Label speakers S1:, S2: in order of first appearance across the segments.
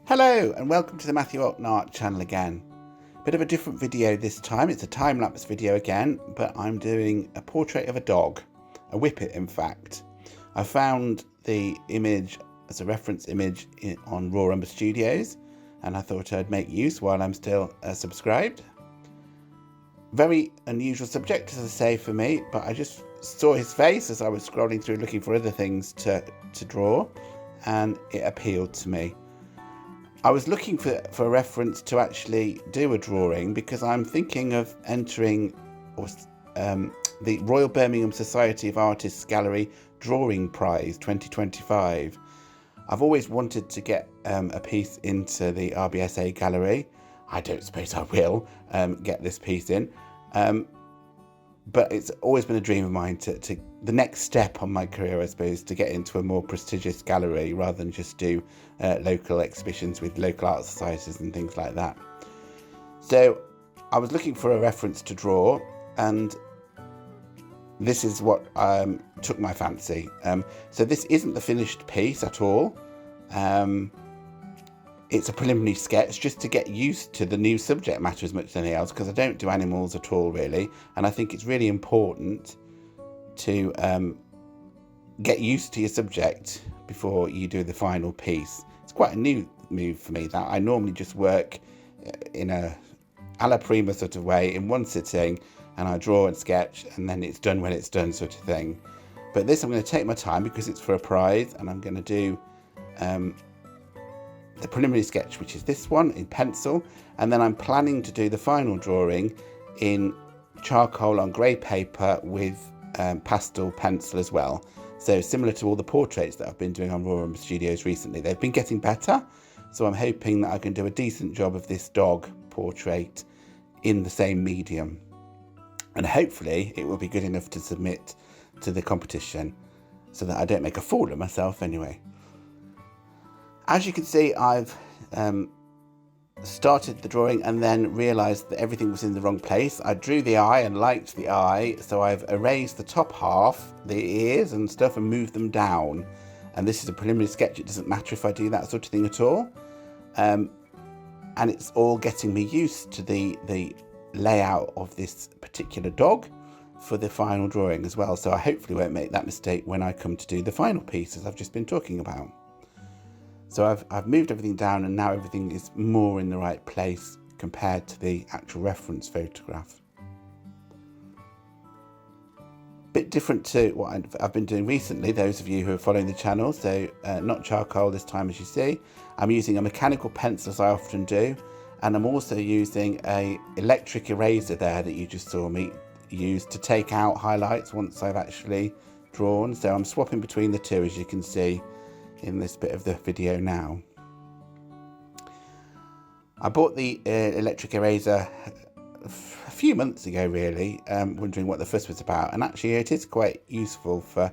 S1: Hello and welcome to the Matthew Alton Art channel again. Bit of a different video this time. It's a time-lapse video again, but I'm doing a portrait of a dog, a Whippet in fact. I found the image as a reference image on Raw Umber Studios, and I thought I'd make use while I'm still subscribed. Very unusual subject, as I say, for me, but I just saw his face as I was scrolling through looking for other things to draw, and it appealed to me. I was looking for a reference to actually do a drawing because I'm thinking of entering the Royal Birmingham Society of Artists Gallery Drawing Prize 2025. I've always wanted to get a piece into the RBSA gallery. I don't suppose I will get this piece in, but it's always been a dream of mine to the next step on my career, I suppose, to get into a more prestigious gallery rather than just do local exhibitions with local art societies and things like that. So I was looking for a reference to draw, and this is what took my fancy. So this isn't the finished piece at all. It's a preliminary sketch just to get used to the new subject matter as much as anything else, because I don't do animals at all really, and I think it's really important to get used to your subject before you do the final piece. It's quite a new move for me, that I normally just work in a la prima sort of way in one sitting, and I draw and sketch and then it's done when it's done sort of thing. But this I'm going to take my time because it's for a prize, and I'm going to do the preliminary sketch, which is this one in pencil, and then I'm planning to do the final drawing in charcoal on grey paper with pastel pencil as well. So similar to all the portraits that I've been doing on Raw Umber Studios recently. They've been getting better, so I'm hoping that I can do a decent job of this dog portrait in the same medium, and hopefully it will be good enough to submit to the competition so that I don't make a fool of myself anyway. As you can see, I've started the drawing and then realised that everything was in the wrong place. I drew the eye and liked the eye, so I've erased the top half, the ears and stuff, and moved them down. And this is a preliminary sketch. It doesn't matter if I do that sort of thing at all. And it's all getting me used to the layout of this particular dog for the final drawing as well. So I hopefully won't make that mistake when I come to do the final piece, as I've just been talking about. So I've moved everything down, and now everything is more in the right place compared to the actual reference photograph. Bit different to what I've been doing recently, those of you who are following the channel. So not charcoal this time, as you see. I'm using a mechanical pencil, as I often do, and I'm also using a electric eraser there that you just saw me use to take out highlights once I've actually drawn. So I'm swapping between the two, as you can see in this bit of the video now. I bought the electric eraser a few months ago really, wondering what the fuss was about, and actually it is quite useful for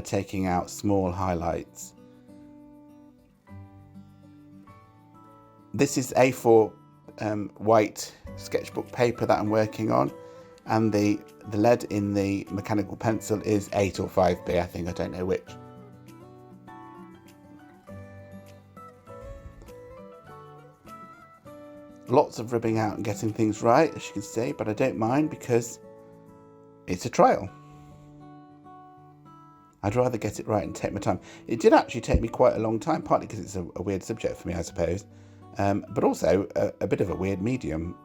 S1: taking out small highlights. This is A4 white sketchbook paper that I'm working on, and the lead in the mechanical pencil is 8 or 5B, I think, I don't know which. Lots of rubbing out and getting things right, as you can see, but I don't mind because it's a trial. I'd rather get it right and take my time. It did actually take me quite a long time, partly because it's a weird subject for me, I suppose, but also a bit of a weird medium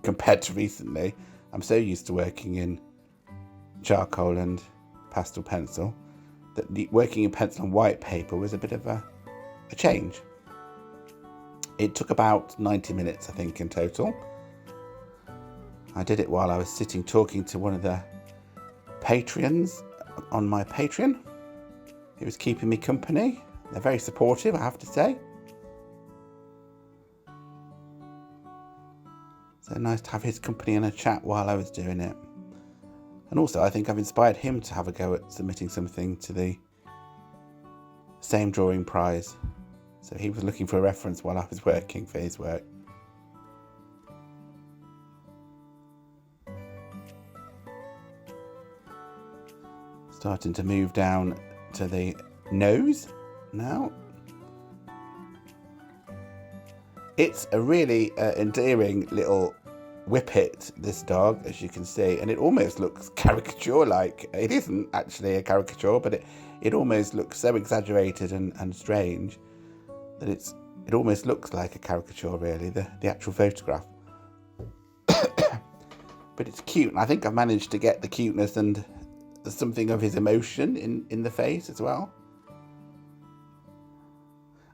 S1: compared to recently. I'm so used to working in charcoal and pastel pencil that working in pencil and white paper was a bit of a change. It took about 90 minutes, I think, in total. I did it while I was sitting talking to one of the Patreons on my Patreon. He was keeping me company. They're very supportive, I have to say. So nice to have his company and a chat while I was doing it. And also, I think I've inspired him to have a go at submitting something to the same drawing prize. So he was looking for a reference while I was working for his work. Starting to move down to the nose now. It's a really endearing little Whippet, this dog, as you can see, and it almost looks caricature-like. It isn't actually a caricature, but it almost looks so exaggerated and strange that it almost looks like a caricature, really, the actual photograph. But it's cute, and I think I've managed to get the cuteness and something of his emotion in the face as well.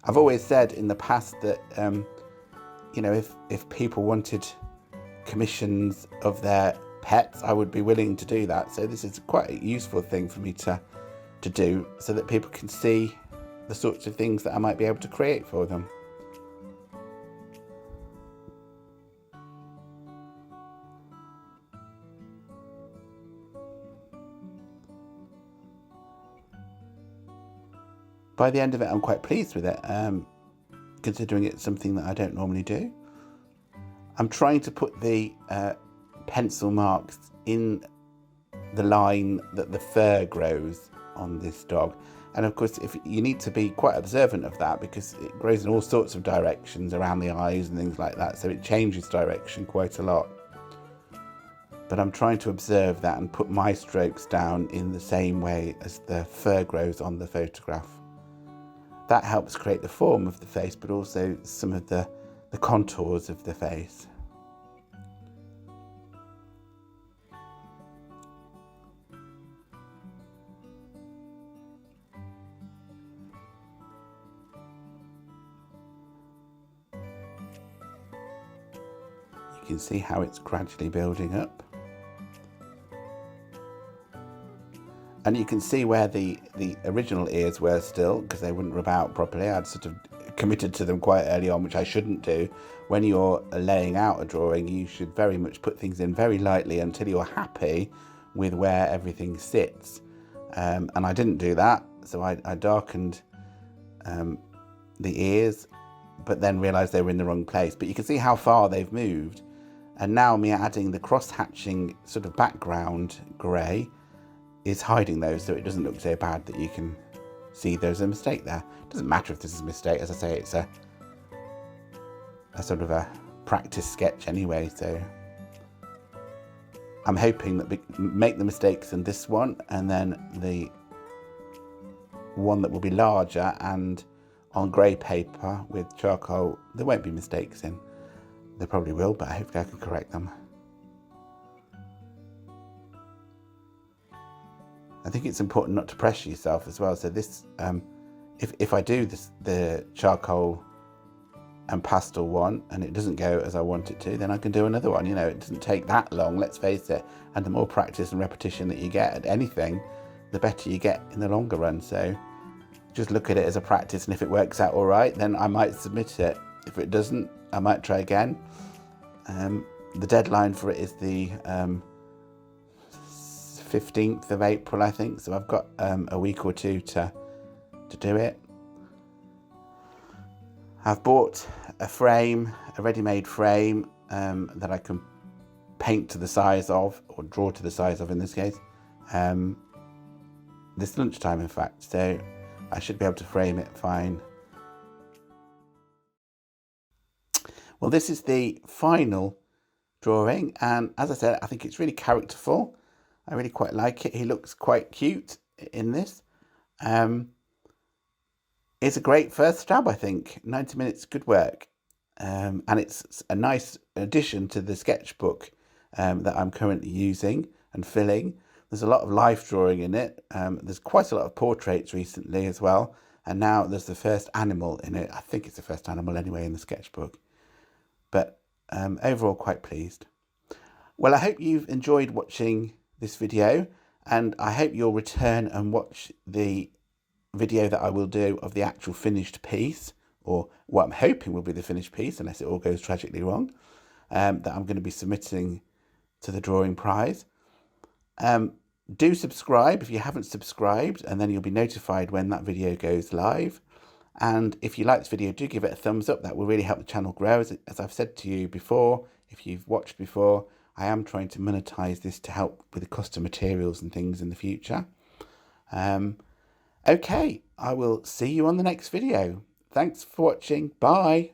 S1: I've always said in the past that you know, if people wanted commissions of their pets, I would be willing to do that. So this is quite a useful thing for me to do, so that people can see the sorts of things that I might be able to create for them. By the end of it, I'm quite pleased with it, considering it's something that I don't normally do. I'm trying to put the pencil marks in the line that the fur grows on this dog. And of course, if you need to be quite observant of that, because it grows in all sorts of directions around the eyes and things like that, so it changes direction quite a lot. But I'm trying to observe that and put my strokes down in the same way as the fur grows on the photograph. That helps create the form of the face, but also some of the contours of the face. You can see how it's gradually building up. And you can see where the original ears were still, because they wouldn't rub out properly. I'd sort of committed to them quite early on, which I shouldn't do. When you're laying out a drawing, you should very much put things in very lightly until you're happy with where everything sits. And I didn't do that, so I darkened the ears, but then realised they were in the wrong place. But you can see how far they've moved. And now me adding the cross-hatching sort of background grey is hiding those, so it doesn't look so bad that you can see there's a mistake there. It doesn't matter if this is a mistake, as I say, it's a sort of a practice sketch anyway, so I'm hoping that we make the mistakes in this one, and then the one that will be larger and on grey paper with charcoal, there won't be mistakes in. There probably will, but hopefully I can correct them. I think it's important not to pressure yourself as well. So this, if I do this, the charcoal and pastel one, and it doesn't go as I want it to, then I can do another one. You know, it doesn't take that long, let's face it. And the more practice and repetition that you get at anything, the better you get in the longer run. So just look at it as a practice, and if it works out all right, then I might submit it. If it doesn't, I might try again. The deadline for it is the 15th of April, I think, so I've got a week or two to do it. I've bought a frame, a ready-made frame that I can paint to the size of, or draw to the size of in this case, this lunchtime in fact, so I should be able to frame it fine. Well, this is the final drawing, and as I said, I think it's really characterful. I really quite like it. He looks quite cute in this. It's a great first stab, I think. 90 minutes, good work. And it's a nice addition to the sketchbook that I'm currently using and filling. There's a lot of life drawing in it. There's quite a lot of portraits recently as well. And now there's the first animal in it. I think it's the first animal anyway in the sketchbook. But overall, quite pleased. Well, I hope you've enjoyed watching this video, and I hope you'll return and watch the video that I will do of the actual finished piece, or what I'm hoping will be the finished piece, unless it all goes tragically wrong, that I'm going to be submitting to the drawing prize. Do subscribe if you haven't subscribed, and then you'll be notified when that video goes live. And if you like this video, do give it a thumbs up. That will really help the channel grow. As I've said to you before, if you've watched before, I am trying to monetize this to help with the custom materials and things in the future. Okay, I will see you on the next video. Thanks for watching. Bye.